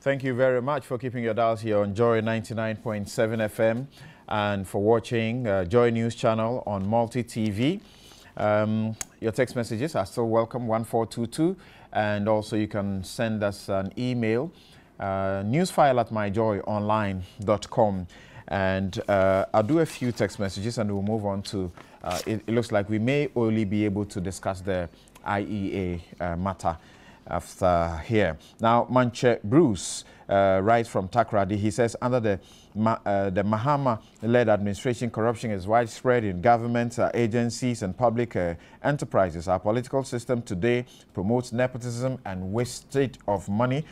Thank you very much for keeping your dials here on Joy 99.7 FM and for watching Joy News Channel on Multi TV. Your text messages are still welcome, 1422, and also you can send us an email, newsfile@myjoyonline.com, and I'll do a few text messages and we'll move on to, it looks like we may only be able to discuss the IEA matter after here. Now, Manche Bruce writes from Takrady. He says, under the Mahama-led administration, corruption is widespread in government agencies and public enterprises. Our political system today promotes nepotism and wastage of money.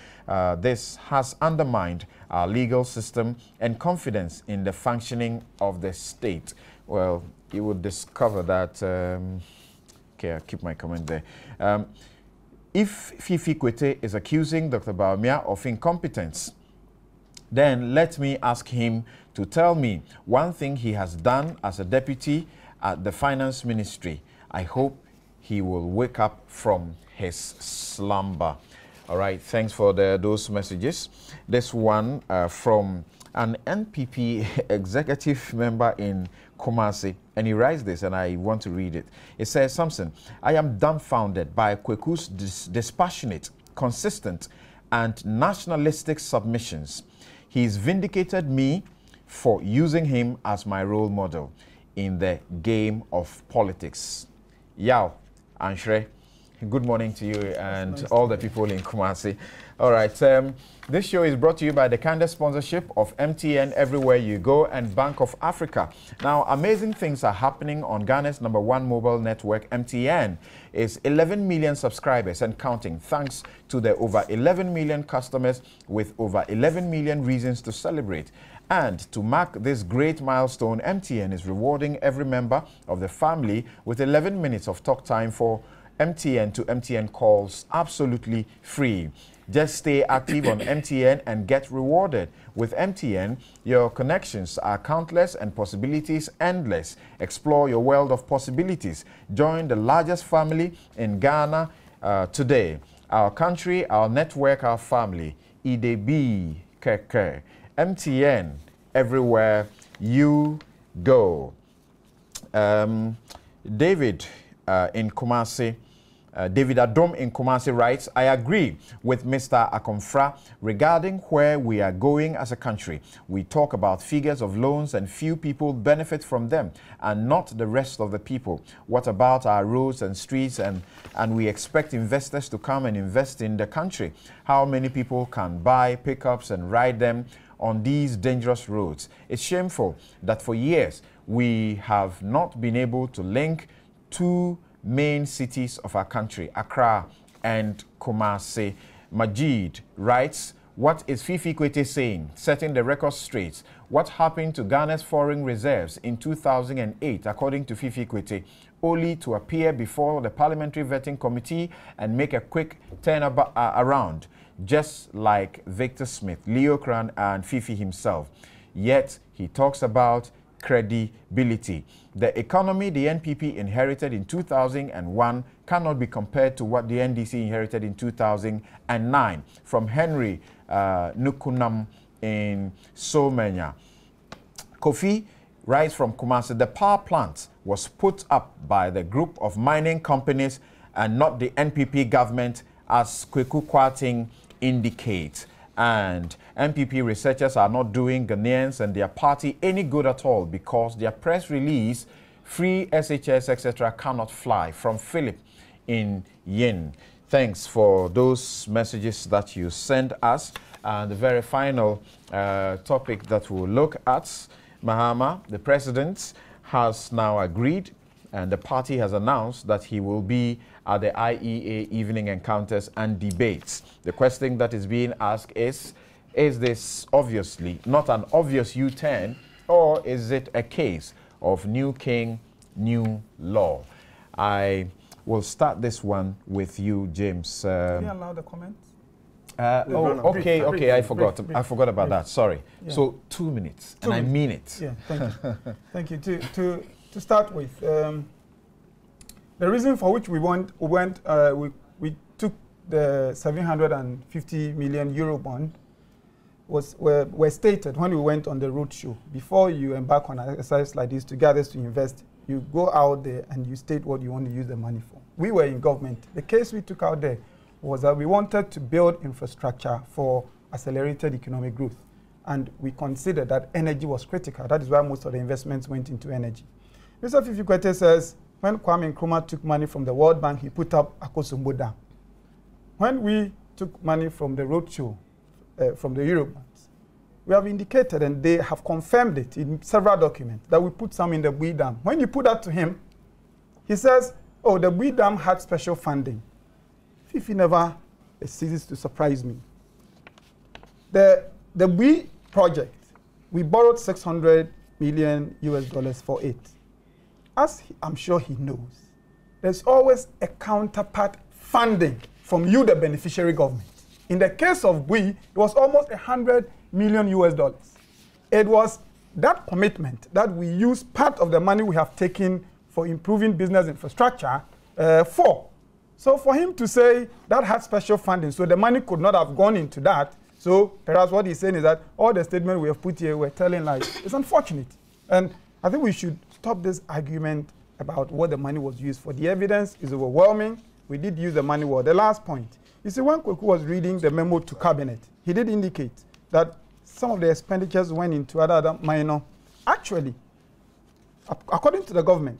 This has undermined our legal system and confidence in the functioning of the state. Well, you would discover that... okay, I'll keep my comment there. If Fifi Kwete is accusing Dr. Bawumia of incompetence, then let me ask him to tell me one thing he has done as a deputy at the finance ministry. I hope he will wake up from his slumber. All right, thanks for those messages. This one from an NPP executive member in Kumasi, and he writes this, and I want to read it. It says, Samson, I am dumbfounded by Kweku's dispassionate, consistent, and nationalistic submissions. He's vindicated me for using him as my role model in the game of politics. Yao, Anshre, good morning to you and all the people in Kumasi. All right, this show is brought to you by the kind sponsorship of MTN Everywhere You Go and Bank of Africa. Now, amazing things are happening on Ghana's #1 mobile network. MTN is 11 million subscribers and counting, thanks to the over 11 million customers with over 11 million reasons to celebrate. And to mark this great milestone, MTN is rewarding every member of the family with 11 minutes of talk time for MTN to MTN calls absolutely free. Just stay active on MTN and get rewarded. With MTN, your connections are countless and possibilities endless. Explore your world of possibilities. Join the largest family in Ghana today. Our country, our network, our family. IDB, Keke. MTN, everywhere you go. David in Kumasi. David Adom in Kumasi writes, I agree with Mr. Akomfra regarding where we are going as a country. We talk about figures of loans and few people benefit from them and not the rest of the people. What about our roads and streets and we expect investors to come and invest in the country? How many people can buy pickups and ride them on these dangerous roads? It's shameful that for years we have not been able to link two main cities of our country, Accra and Kumasi. Majid writes, what is Fifi Kwete saying? Setting the record straight. What happened to Ghana's foreign reserves in 2008, according to Fifi Kwete, only to appear before the Parliamentary Vetting Committee and make a quick turn around, just like Victor Smith, Leo Kran, and Fifi himself. Yet he talks about credibility. The economy the NPP inherited in 2001 cannot be compared to what the NDC inherited in 2009. From Henry Nukunam in Somenya. Kofi writes from Kumasi, the power plant was put up by the group of mining companies and not the NPP government, as Kweku Kwarteng indicates. And NPP researchers are not doing Ghanaians and their party any good at all because their press release, free SHS, etc., cannot fly. From Philip in Yin. Thanks for those messages that you send us. And the very final topic that we'll look at, Mahama, the president, has now agreed and the party has announced that he will be at the IEA evening encounters and debates. The question that is being asked is this obviously not an obvious U-turn, or is it a case of new king, new law? I will start this one with you, James. Can you allow the comments? Okay, I forgot about that. Sorry. Yeah. So 2 minutes, and I mean it. Yeah, thank you. Thank you. To start with, the reason for which we took the 750 million Eurobond were stated when we went on the roadshow. Before you embark on an exercise like this to get us to invest, you go out there and you state what you want to use the money for. We were in government. The case we took out there was that we wanted to build infrastructure for accelerated economic growth. And we considered that energy was critical. That is why most of the investments went into energy. Mr. Fifi Kwete says, when Kwame Nkrumah took money from the World Bank, he put up Akosombo Dam. When we took money from the roadshow, from the Eurobond, we have indicated, and they have confirmed it in several documents, that we put some in the Bui Dam. When you put that to him, he says, oh, the Bui Dam had special funding. Fifi never ceases to surprise me. The Bui project, we borrowed $600 million for it. As I'm sure he knows, there's always a counterpart funding from you, the beneficiary government. In the case of Bui, it was almost $100 million. It was that commitment that we use part of the money we have taken for improving business infrastructure for. So for him to say that had special funding, so the money could not have gone into that, so perhaps what he's saying is that all the statements we have put here were telling lies. It's unfortunate. And I think we should stop this argument about what the money was used for. The evidence is overwhelming. We did use the money well. The last point. You see, when Kweku was reading the memo to cabinet, he did indicate that some of the expenditures went into other minor. Actually, according to the government,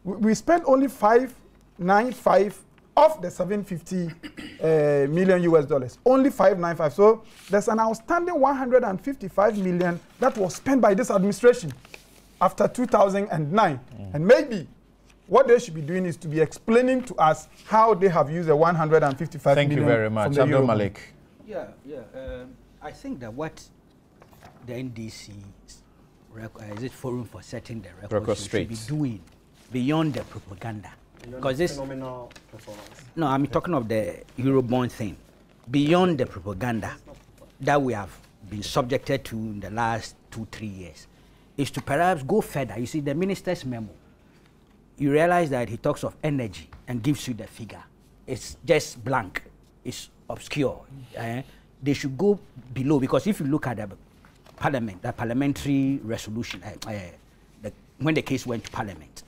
we spent only $595 of the $750 million. Only $595. So there's an outstanding $155 million that was spent by this administration after 2009. And maybe what they should be doing is to be explaining to us how they have used the $155 million. Thank you very much. Abdul Malik. Yeah. I think that what the NDC, is it Forum for Setting the Record should be doing beyond the propaganda. Because this phenomenal performance. No, I'm talking of the Eurobond thing. Beyond the propaganda that we have been subjected to in the last 2-3 years, is to perhaps go further. You see, the minister's memo, you realize that he talks of energy and gives you the figure. It's just blank. It's obscure. They should go below, because if you look at the parliament, the parliamentary resolution, when the case went to parliament,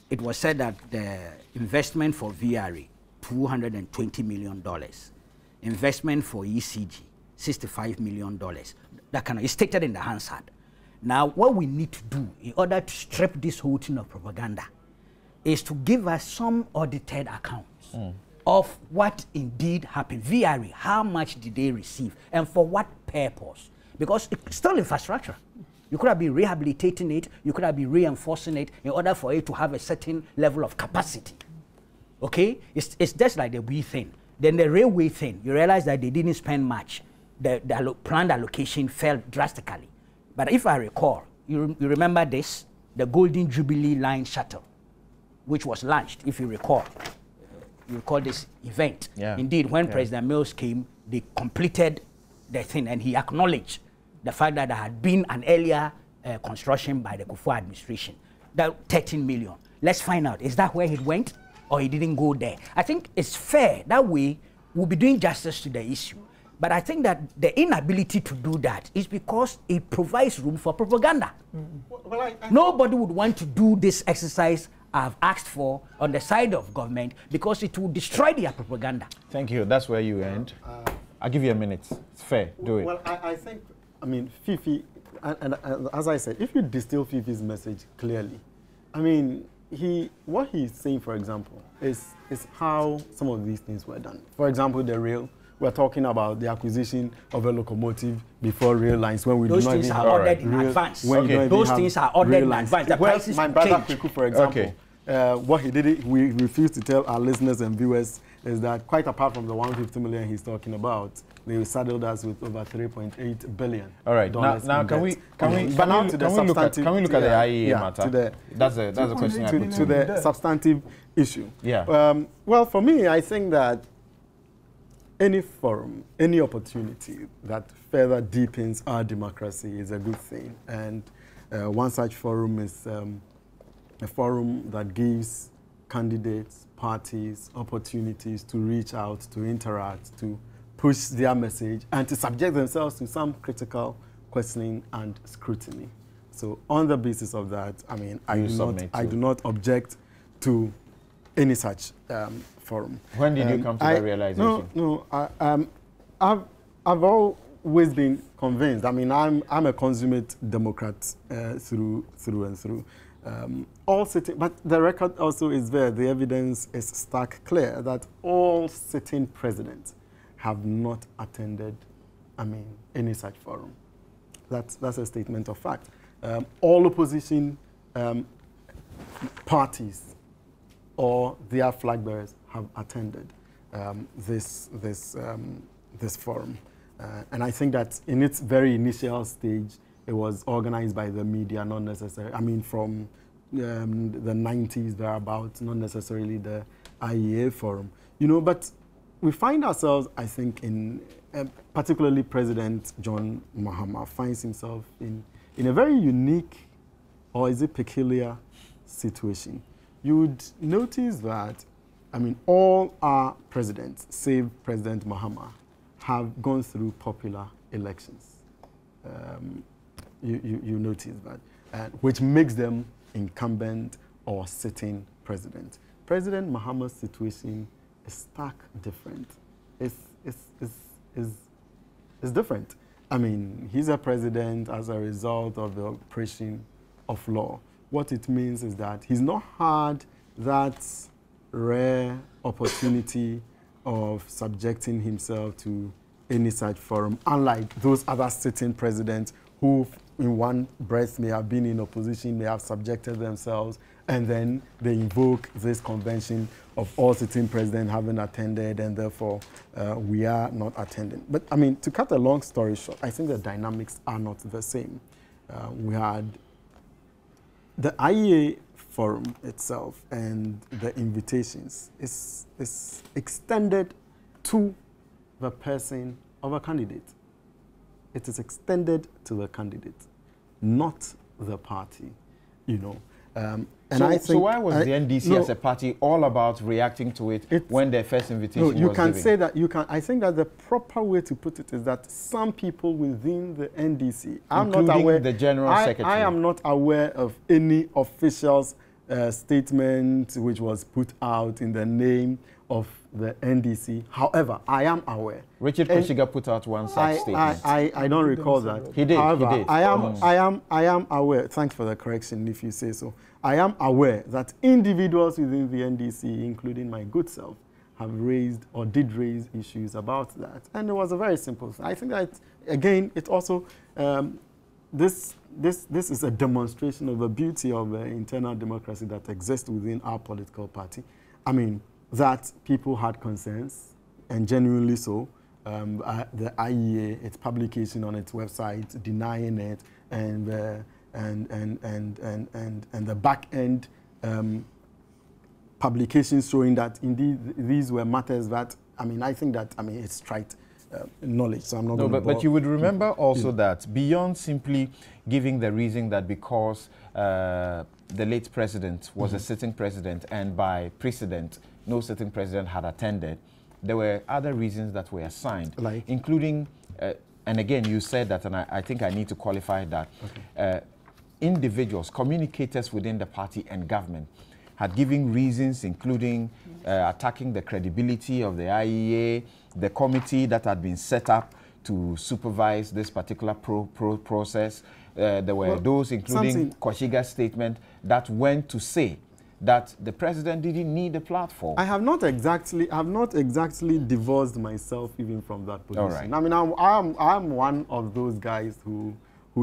it was said that the investment for VRE, $220 million. Investment for ECG, $65 million. That kind of is stated in the Hansard. Now, what we need to do in order to strip this whole thing of propaganda is to give us some audited accounts of what indeed happened. VRE, how much did they receive and for what purpose? Because it's still infrastructure. You could have been rehabilitating it, you could have been reinforcing it in order for it to have a certain level of capacity. Okay? It's just like the Bui thing. Then the railway thing, you realize that they didn't spend much. The planned allocation fell drastically. But if I recall, you remember this, the Golden Jubilee Line shuttle, which was launched, if you recall. You recall this event. Yeah. Indeed, when President Mills came, they completed the thing, and he acknowledged the fact that there had been an earlier construction by the Kufuor administration, that 13 million. Let's find out, is that where he went or he didn't go there? I think it's fair, that way we'll be doing justice to the issue. But I think that the inability to do that is because it provides room for propaganda. Well, nobody would want to do this exercise I've asked for on the side of government because it will destroy their propaganda. Thank you. That's where you end. I'll give you a minute. It's fair. Do it. Well, I think, I mean, Fifi, and as I said, if you distill Fifi's message clearly, I mean, what he's saying, for example, is how some of these things were done. For example, the rail. We're talking about the acquisition of a locomotive before rail lines when we those do not things even are ordered in advance. Those things are ordered in advance. The prices my brother Kweku, for example, what he did, we refused to tell our listeners and viewers is that quite apart from the 150 million he's talking about, they saddled us with over 3.8 billion. All right. Now can we look at the IEA matter? That's a question I put to the substantive issue. Yeah. Well, for me, I think that any forum, any opportunity that further deepens our democracy is a good thing. And one such forum is a forum that gives candidates, parties, opportunities to reach out, to interact, to push their message and to subject themselves to some critical questioning and scrutiny. So on the basis of that, I mean, I do not object to any such forum. When did you come to that realization? I've always been convinced. I mean, I'm a consummate Democrat through and through. All sitting, but the record also is there. The evidence is stark clear that all sitting presidents have not attended, I mean, any such forum. That's a statement of fact. All opposition parties or their flag bearers have attended this forum. And I think that in its very initial stage, it was organized by the media, not necessarily, I mean, from the 90s thereabouts, not necessarily the IEA forum. You know, but we find ourselves, I think, in particularly President John Mahama finds himself in a very unique, or is it peculiar, situation. You would notice that, I mean, all our presidents, save President Mahama, have gone through popular elections. You notice that, which makes them incumbent or sitting president. President Mahama's situation is stark different. It's different. I mean, he's a president as a result of the operation of law. What it means is that he's not had that rare opportunity of subjecting himself to any such forum, unlike those other sitting presidents who in one breath may have been in opposition, may have subjected themselves, and then they invoke this convention of all sitting presidents having attended, and therefore we are not attending. But I mean, to cut a long story short, I think the dynamics are not the same. We had the IEA forum itself, and the invitations is extended to the person of a candidate. It is extended to the candidate, not the party, you know. And so why was the NDC as a party all about reacting to it when their first invitation was given? You can say that. I think that the proper way to put it is that some people within the NDC, including the General Secretary. I am not aware of any official statement which was put out in the name of the NDC. However, I am aware. Richard Kashiga put out one such statement. I don't recall that. He did. However, he did. I am aware. Thanks for the correction, if you say so. I am aware that individuals within the NDC, including my good self, have raised or did raise issues about that, and it was a very simple thing. I think that again, it also this is a demonstration of the beauty of the internal democracy that exists within our political party. I mean, that people had concerns, and genuinely so. The IEA, its publication on its website, denying it, and the back end publications showing that indeed these were matters that, I mean, I think that, I mean, it's trite knowledge, so I'm not going to but you would remember also that beyond simply giving the reason that because the late president was a sitting president and by precedent no sitting president had attended, there were other reasons that were assigned, like? Including, and again, you said that, and I think I need to qualify that, okay. Individuals, communicators within the party and government had given reasons, including attacking the credibility of the IEA, the committee that had been set up to supervise this particular process. There were those, including Kashiga's statement, that went to say that the president didn't need a platform. I have not exactly divorced myself even from that position. All right. I mean, I'm one of those guys who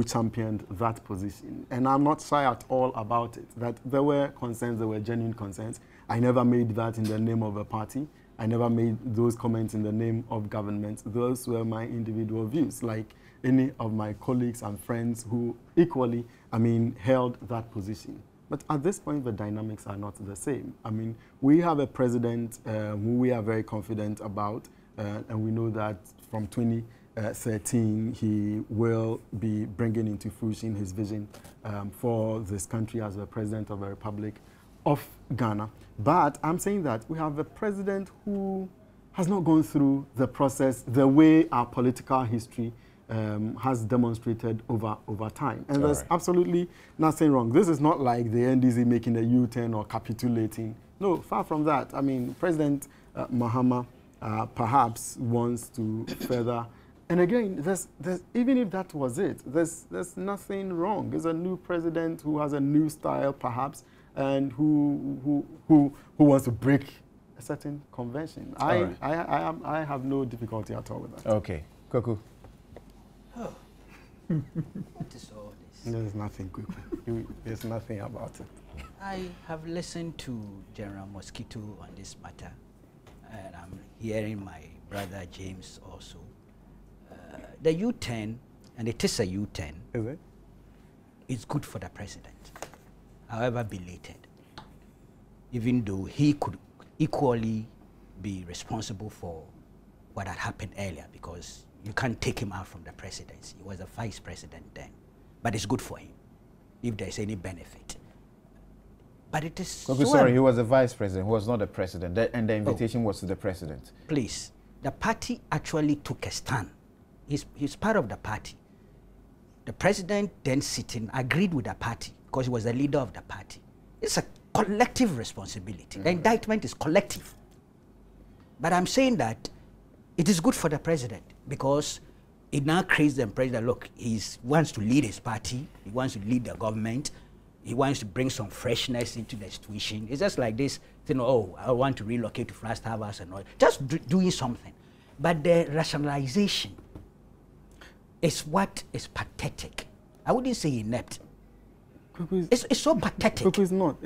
championed that position, and I'm not shy at all about it. That there were concerns, there were genuine concerns. I never made that in the name of a party. I never made those comments in the name of government. Those were my individual views, like any of my colleagues and friends who equally, I mean, held that position. But at this point, the dynamics are not the same. I mean, we have a president who we are very confident about, and we know that from 2013, he will be bringing into fruition his vision for this country as the president of the Republic of Ghana. But I'm saying that we have a president who has not gone through the process the way our political history has demonstrated over time. And there's absolutely nothing wrong. This is not like the NDC making a U-turn or capitulating. No, far from that. I mean, President Mahama perhaps wants to further. And again, even if that was it, there's nothing wrong. There's a new president who has a new style, perhaps, and who wants to break a certain convention. I have no difficulty at all with that. Okay, Kwaku. Oh. What is all this? There's nothing, Kwaku. There's nothing about it. I have listened to General Mosquito on this matter, and I'm hearing my brother James also. The U-turn, and it is a U-turn, is it? It's good for the president, however belated, even though he could equally be responsible for what had happened earlier, because you can't take him out from the presidency. He was the vice president then. But it's good for him, if there's any benefit. But it is... Sorry, he was the vice president, he was not the president, and the invitation was to the president. Please, the party actually took a stand. He's part of the party. The president then sitting agreed with the party, because he was the leader of the party. It's a collective responsibility. The indictment is collective. But I'm saying that it is good for the president, because it now creates the impression that, look, he wants to lead his party, he wants to lead the government, he wants to bring some freshness into the situation. It's just like this, you know, oh, I want to relocate to Flagstaff and all. Just doing something. But the rationalization is what is pathetic. I wouldn't say inept. It's so pathetic. It's not.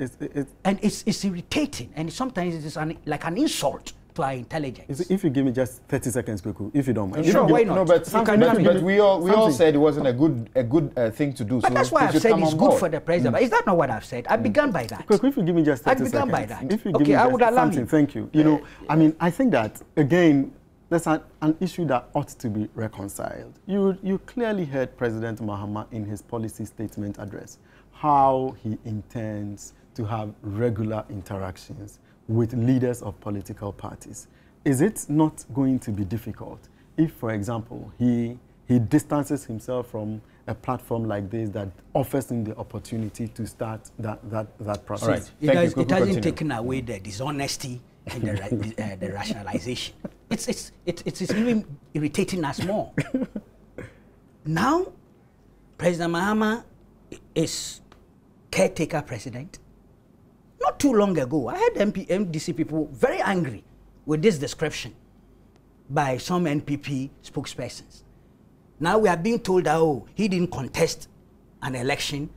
And it's irritating, and sometimes it's like an insult to our intelligence. If you give me just 30 seconds, Kwaku, if you don't mind. Sure, why not? No, but we all said it wasn't a good thing to do. But so that's why I've said it's good for the president. Is that not what I've said? I began by that. Kwaku, if you give me just 30 seconds. I began by that. If you give me I would allow something, thank you. You know, I mean, I think that, again, there's an issue that ought to be reconciled. You clearly heard President Mahama in his policy statement address how he intends to have regular interactions with leaders of political parties. Is it not going to be difficult if, for example, he distances himself from a platform like this that offers him the opportunity to start that process? Right. It hasn't taken away the dishonesty and the rationalization. It's even irritating us more. Now, President Mahama is caretaker president. Not too long ago, I heard MDC people very angry with this description by some NPP spokespersons. Now we are being told that, oh, he didn't contest an election.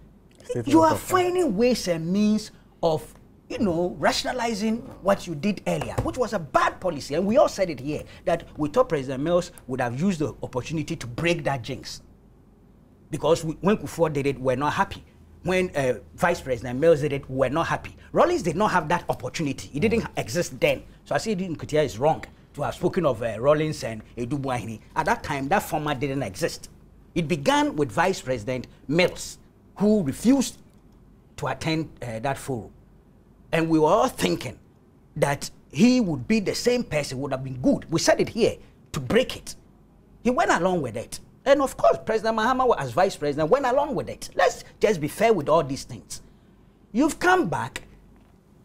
You are finding ways and means of, you know, rationalizing what you did earlier, which was a bad policy. And we all said it here, that we thought President Mills would have used the opportunity to break that jinx. Because when Kufuor did it, we're not happy. When Vice President Mills did it, we're not happy. Rawlings did not have that opportunity. It didn't exist then. So I say Nkutia is wrong to have spoken of Rawlings and Edu Buahini. At that time, that format didn't exist. It began with Vice President Mills, who refused to attend that forum. And we were all thinking that he would be the same person, would have been good. We said it here, to break it. He went along with it. And of course, President Mahama, as vice president, went along with it. Let's just be fair with all these things. You've come back.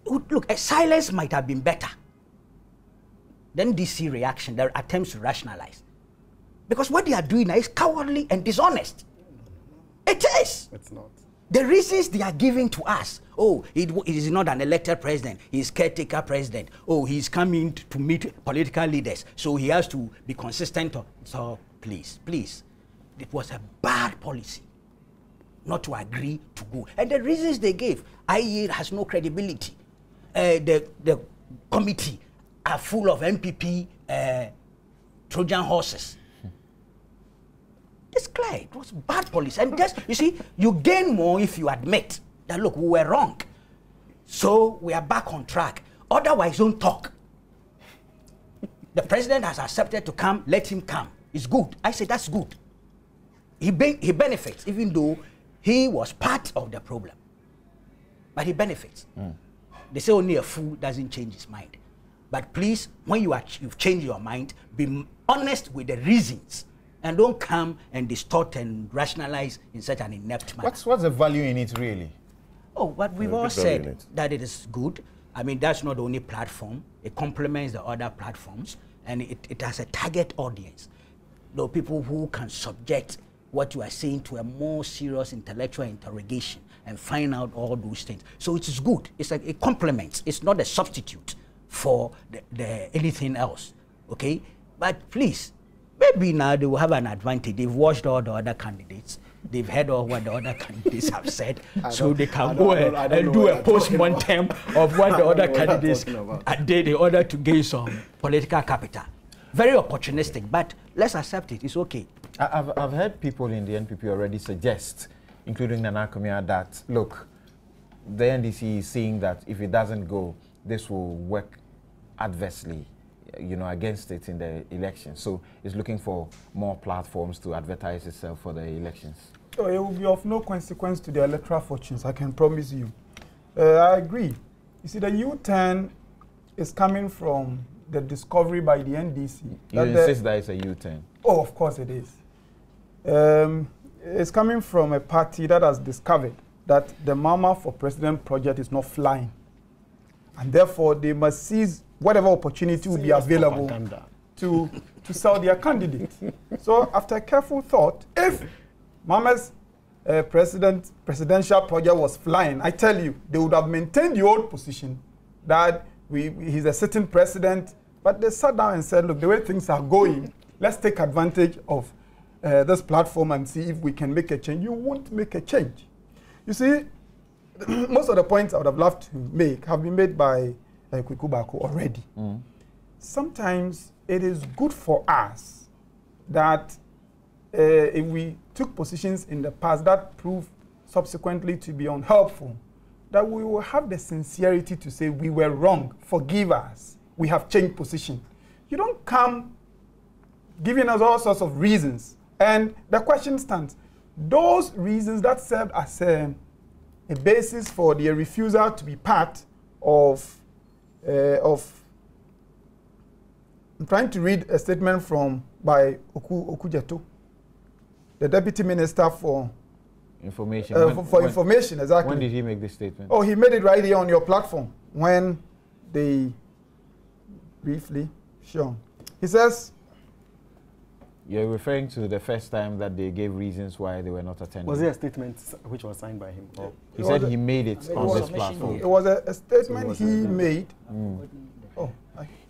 Look, a silence might have been better than DC reaction, their attempts to rationalize. Because what they are doing now is cowardly and dishonest. It is. It's not. The reasons they are giving to us, oh, he is not an elected president, he is caretaker president, oh, he's coming to meet political leaders, so he has to be consistent. So please, it was a bad policy not to agree to go. And the reasons they gave, IEA has no credibility. The committee are full of MPP Trojan horses. It's clear, it was bad policy. And just, you see, you gain more if you admit that, look, we were wrong. So we are back on track. Otherwise, don't talk. The president has accepted to come, let him come. It's good. I say that's good. He benefits, even though he was part of the problem. But he benefits. They say only a fool doesn't change his mind. But please, when you've changed your mind, be honest with the reasons. And don't come and distort and rationalize in such an inept manner. What's the value in it, really? Oh, but we've all said that it is good. I mean, that's not the only platform. It complements the other platforms, and it has a target audience. The people who can subject what you are saying to a more serious intellectual interrogation and find out all those things. So it is good. It's like it complements. It's not a substitute for anything else. Okay? But please, maybe now they will have an advantage. They've watched all the other candidates. They've heard all what the other candidates have said. So they can go and do a post-mortem of what the other candidates did in order to gain some political capital. Very opportunistic, but let's accept it. It's okay. I've heard people in the NPP already suggest, including Nana Kumia, that, look, the NDC is seeing that if it doesn't go, this will work adversely, you know, against it in the election. So it's looking for more platforms to advertise itself for the elections. So it will be of no consequence to the electoral fortunes, I can promise you. I agree. You see, the U-turn is coming from the discovery by the NDC. You insist that it's a U-turn? Oh, of course it is. It's coming from a party that has discovered that the Mama for President project is not flying. And therefore, they must seize whatever opportunity will be available to sell their candidate. So after careful thought, if Mama's presidential project was flying, I tell you, they would have maintained the old position that he's a sitting president, but they sat down and said, look, the way things are going, let's take advantage of this platform and see if we can make a change. You won't make a change. You see, most of the points I would have loved to make have been made by Kwikubako already. Sometimes it is good for us that if we took positions in the past that proved subsequently to be unhelpful, that we will have the sincerity to say we were wrong, forgive us, we have changed position. You don't come giving us all sorts of reasons. And the question stands, those reasons that served as a basis for the refusal to be part of I'm trying to read a statement by Okujeto, the Deputy Minister for Information. Information, exactly. When did he make this statement? Oh, he made it right here on your platform when they briefly shown. He says, you're referring to the first time that they gave reasons why they were not attending. Was it a statement which was signed by him? Or? He said he made it on this platform. It was a statement he made. Oh,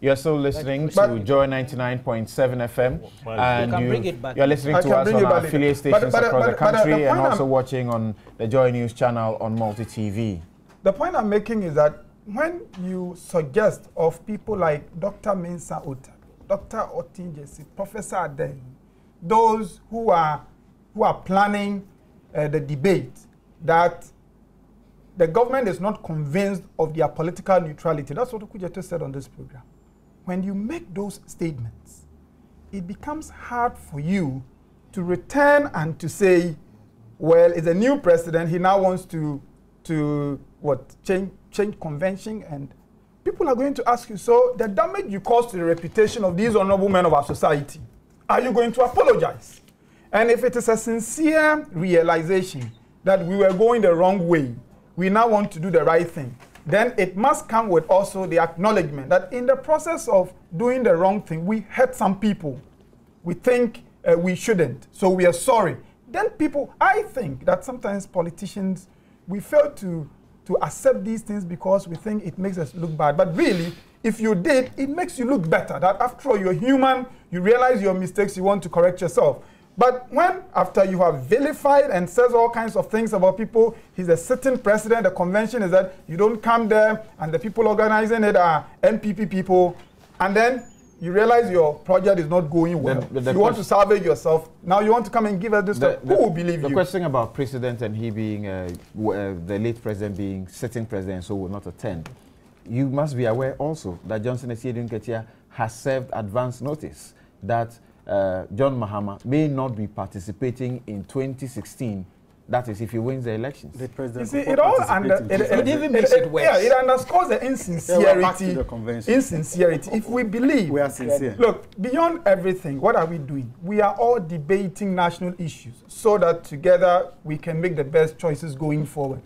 you're still listening to Joy 99.7 FM, and you're listening to us on our affiliate stations across the country, and also watching on the Joy News channel on multi-TV. The point I'm making is that when you suggest of people like Dr. Mensah Ota, Dr. Otin Jesse, Professor Adey, those who are planning the debate, that the government is not convinced of their political neutrality. That's what Okujeto said on this program. When you make those statements, it becomes hard for you to return and to say, well, it's a new president, he now wants to change convention, and people are going to ask you, so the damage you caused to the reputation of these honorable men of our society, are you going to apologize? And if it is a sincere realization that we were going the wrong way, we now want to do the right thing, then it must come with also the acknowledgement that in the process of doing the wrong thing, we hurt some people. We think we shouldn't, so we are sorry. Then people, I think that sometimes politicians, we fail to accept these things because we think it makes us look bad. But really, if you did, it makes you look better. That after all, you're human, you realize your mistakes, you want to correct yourself. But when, after you have vilified and says all kinds of things about people, he's a sitting president, the convention is that you don't come there, and the people organizing it are NPP people, and then you realize your project is not going well. You want to salvage yourself. Now you want to come and give us this stuff. Who will believe you? The question about president and he being, the late president being sitting president, so will not attend. You must be aware also that Johnson Esiedun Ketia has served advance notice that John Mahama may not be participating in 2016 That is, if he wins the elections. The president. You see, it all it underscores the insincerity. If we believe, we are sincere. Look, beyond everything, what are we doing? We are all debating national issues so that together we can make the best choices going forward.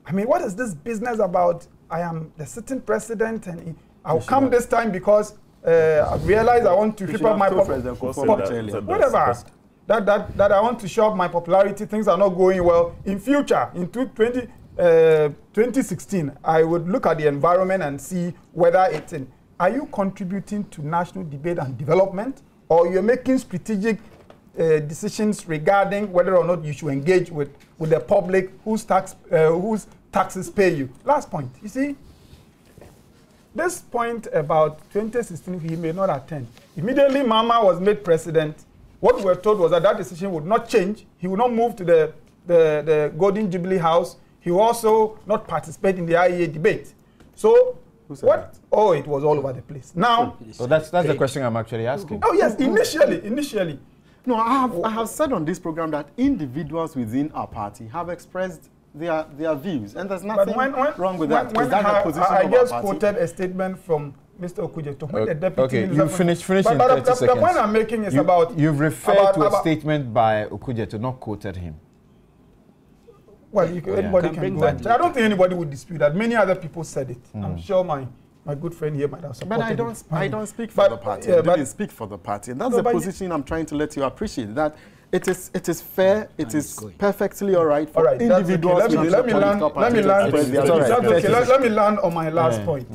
I mean, what is this business about? I am the sitting president, and I'll come this time because I realize I want to keep up my whatever. That I want to show up my popularity. Things are not going well. In future, in 2016, I would look at the environment and see whether it's in. Are you contributing to national debate and development, or you're making strategic decisions regarding whether or not you should engage with the public whose taxes pay you? Last point. You see, this point about 2016, he may not attend. Immediately, Mama was made president. What we were told was that that decision would not change. He would not move to the Golden Jubilee House. He will also not participate in the IEA debate. So, what? Oh, it was all over the place. Now, so that's the question I'm actually asking. Oh yes, initially. No, I have said on this program that individuals within our party have expressed their views, and there's nothing wrong with that. I just quoted a statement from Mr. Okudzeto, the deputy. Okay, you finish in 30 seconds. The point I'm making is you've referred to a statement by Okudzeto, not quoted him. Well, anybody can go and I don't think anybody would dispute that. Many other people said it. I'm sure my good friend here might have supported it. But I don't speak for the party. I didn't speak for the party. And that's the position I'm trying to let you appreciate, that it is fair, it is perfectly all right for individuals. Let me land on my last point.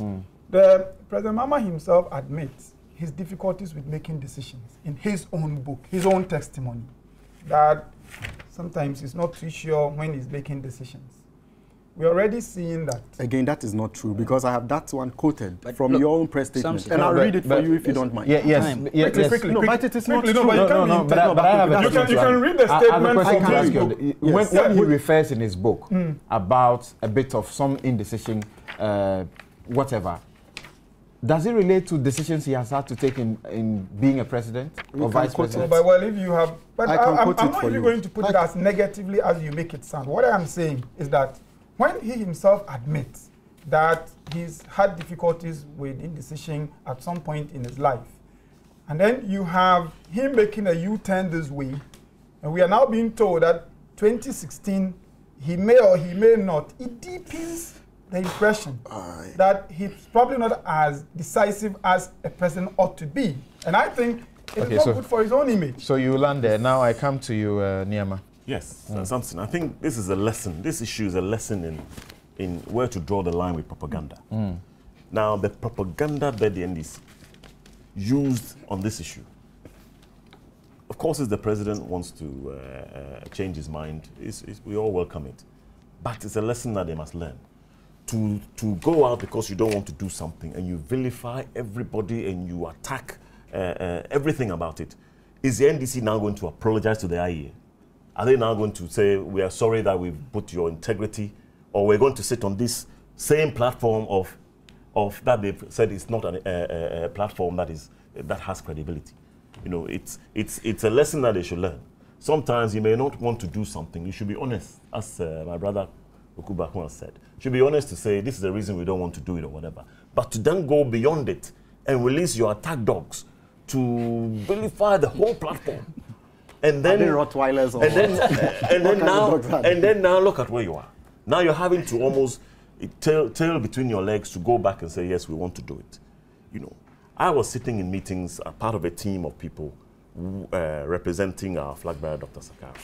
The President Mama himself admits his difficulties with making decisions in his own book, his own testimony, that sometimes he's not too sure when he's making decisions. We're already seeing that. Again, that is not true, because I have that one quoted from your own press statement, and I'll read it for you if you don't mind. Quickly. No, but it is not true. But I have a question. You can read the statement from his book. When he refers in his book about a bit of some indecision, whatever, does it relate to decisions he has had to take in being a president or vice president? But well, if you have, but I'm not really going to put it as negatively as you make it sound. What I am saying is that when he himself admits that he's had difficulties with indecision at some point in his life, and then you have him making a U-turn this way, and we are now being told that 2016 he may or he may not, it deepens the impression that he's probably not as decisive as a president ought to be. And I think it's not good for his own image. So you land there. Now I come to you, Niama. Yes, Samson. I think this is a lesson. This issue is a lesson in where to draw the line with propaganda. Now, the propaganda that the NDC used on this issue, of course, if the president wants to change his mind, we all welcome it. But it's a lesson that they must learn. To go out because you don't want to do something and you vilify everybody and you attack everything about it. Is the NDC now going to apologize to the IEA? Are they now going to say, we are sorry that we've put your integrity, or we're going to sit on this same platform of that they've said is not a platform that has credibility? You know, it's a lesson that they should learn. Sometimes you may not want to do something. You should be honest, as my brother Okubaku has said. You should be honest to say, this is the reason we don't want to do it or whatever. But to then go beyond it and release your attack dogs to vilify the whole platform. And then Rottweilers and then now look at where you are. Now you're having to almost tail between your legs to go back and say, yes, we want to do it. You know, I was sitting in meetings, part of a team of people representing our flag bearer, Dr. Sakara.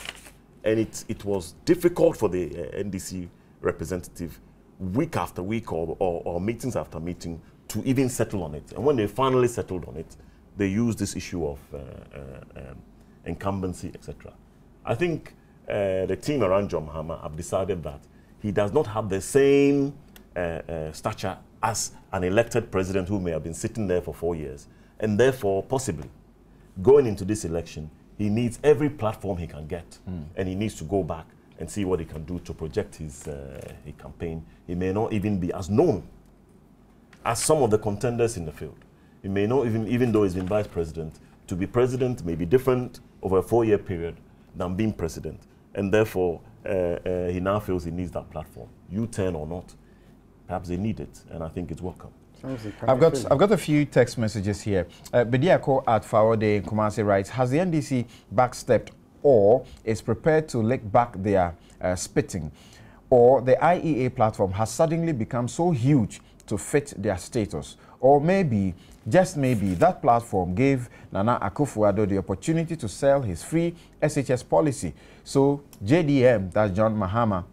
And it was difficult for the NDC representative week after week or meetings after meeting to even settle on it. And when they finally settled on it, they used this issue of incumbency, etc. I think the team around John Mahama have decided that he does not have the same stature as an elected president who may have been sitting there for 4 years. And therefore, possibly, going into this election, he needs every platform he can get. And he needs to go back and see what he can do to project his campaign. He may not even be as known as some of the contenders in the field. He may not even though he's been vice president, to be president may be different over a 4-year period than being president. And therefore, he now feels he needs that platform. U-turn or not, perhaps they need it, and I think it's welcome. I've got a few text messages here. Bediako at Fawode in Kumasi writes, has the NDC backstepped or is prepared to lick back their spitting, or the IEA platform has suddenly become so huge to fit their status, or maybe, just maybe, that platform gave Nana Akufo-Addo the opportunity to sell his free SHS policy, so JDM, that's John Mahama,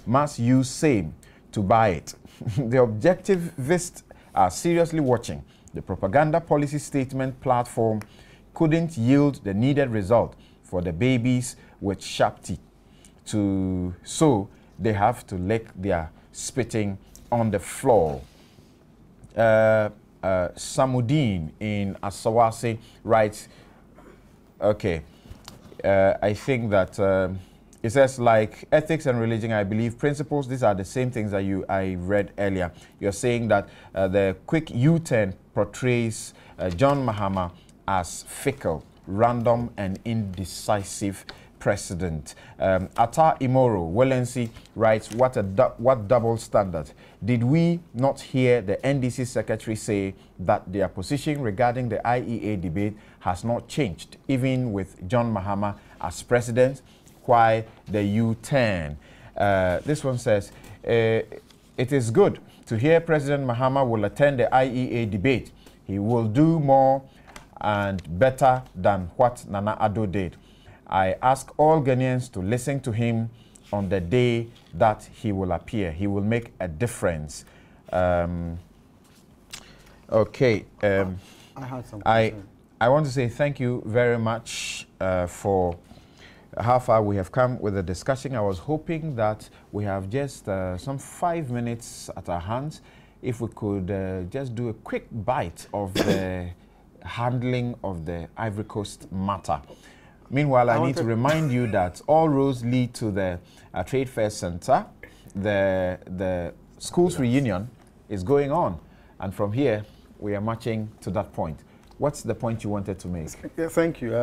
must use same to buy it. The objectivists are seriously watching. The propaganda policy statement platform couldn't yield the needed result for the babies with sharp teeth. So they have to lick their spitting on the floor. Samudin in Asawase writes, okay, I think that it says, like ethics and religion, I believe principles, these are the same things that I read earlier. You're saying that the quick U-turn portrays John Mahama as fickle, random, and indecisive president. Atta Imoro, Wellency writes, what double standard? Did we not hear the NDC secretary say that their position regarding the IEA debate has not changed, even with John Mahama as president? Why the U-turn? This one says, it is good to hear President Mahama will attend the IEA debate. He will do more and better than what Nana Addo did. I ask all Ghanaians to listen to him on the day that he will appear. He will make a difference. Okay. I want to say thank you very much for how far we have come with the discussion. I was hoping that we have just some 5 minutes at our hands. If we could just do a quick bite of the handling of the Ivory Coast matter. Meanwhile, I need to remind you that all roads lead to the Trade Fair Center. The schools reunion is going on, and from here we are marching to that point. What's the point you wanted to make? Yeah, thank you.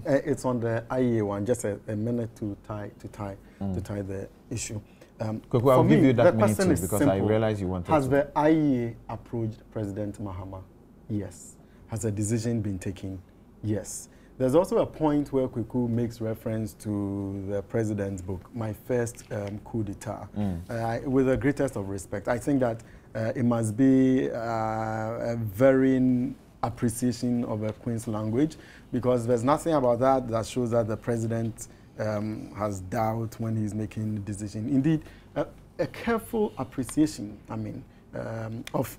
It's on the IEA one. Just a minute to tie the issue. I'll give you that minute too, because simple. I realize you wanted Has to. the IEA approached President Mahama? Yes. Has a decision been taken? Yes. There's also a point where Kweku makes reference to the president's book, My First Coup d'etat. With the greatest of respect, I think that it must be a varying appreciation of a Queen's language, because there's nothing about that shows that the president has doubt when he's making the decision. Indeed, a careful appreciation, I mean, of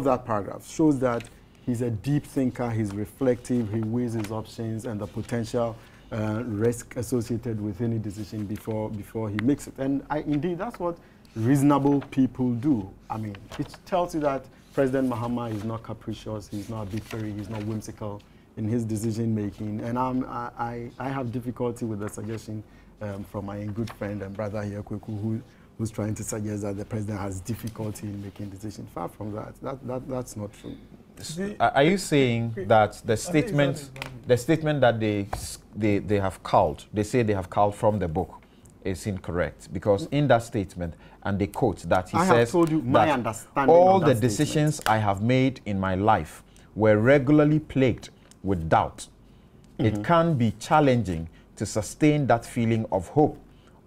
that paragraph shows that he's a deep thinker, he's reflective, he weighs his options and the potential risk associated with any decision before he makes it. And indeed, that's what reasonable people do. I mean, it tells you that President Mahama is not capricious, he's not arbitrary, he's not whimsical in his decision making. And I have difficulty with the suggestion from my good friend and brother here, Kweku, who's trying to suggest that the president has difficulty in making decisions. Far from that. That's not true. Are you saying that the statement that they have culled, they say they have culled from the book, is incorrect? Because in that statement, and they quote that he says, I have told you my understanding all of that the decisions I have made in my life were regularly plagued with doubt. It can be challenging to sustain that feeling of hope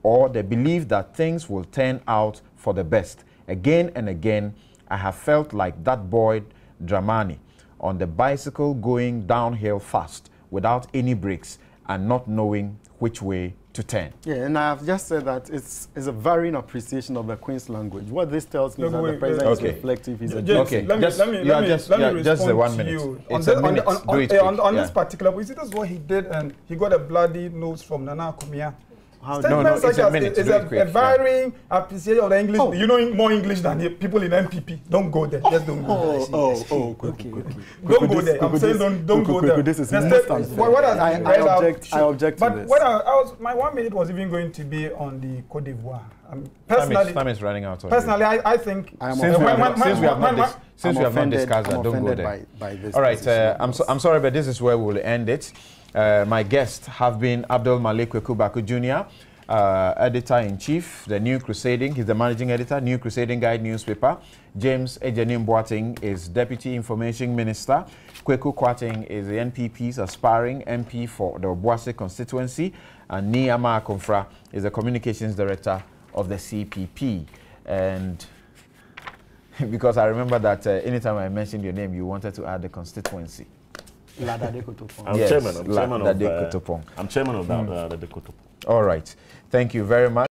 or the belief that things will turn out for the best. Again and again, I have felt like that boy Dramani on the bicycle going downhill fast without any brakes and not knowing which way to turn. Yeah, and I have just said that it's a varying appreciation of the Queen's language. What this tells me is that the president is reflective. He's let me respond to you. On this particular, you see, that's what he did, and he got a bloody nose from Nana Akumia. Statements such as it's a varying appreciation of the English. Oh. You know more English than the people in MPP. Don't go there. Just don't go there. Don't go there. I'm saying don't go there. This is what I object to this. But my 1 minute was even going to be on the Côte d'Ivoire. Personally, time is running out. Personally, I think since we have not discussed that, don't go there. All right, I'm sorry, but this is where we will end it. My guests have been Abdul Malik Kweku Baku Jr., editor-in-chief, the New Crusading. He's the managing editor, New Crusading Guide newspaper. James Ejenim Boateng is Deputy Information Minister. Kweku Kwating is the NPP's aspiring MP for the Obuasi constituency. And Niyama Akomfra is the Communications Director of the CPP. And because I remember that anytime I mentioned your name, you wanted to add the constituency. I'm chairman of that. The Dekotopong. All right. Thank you very much.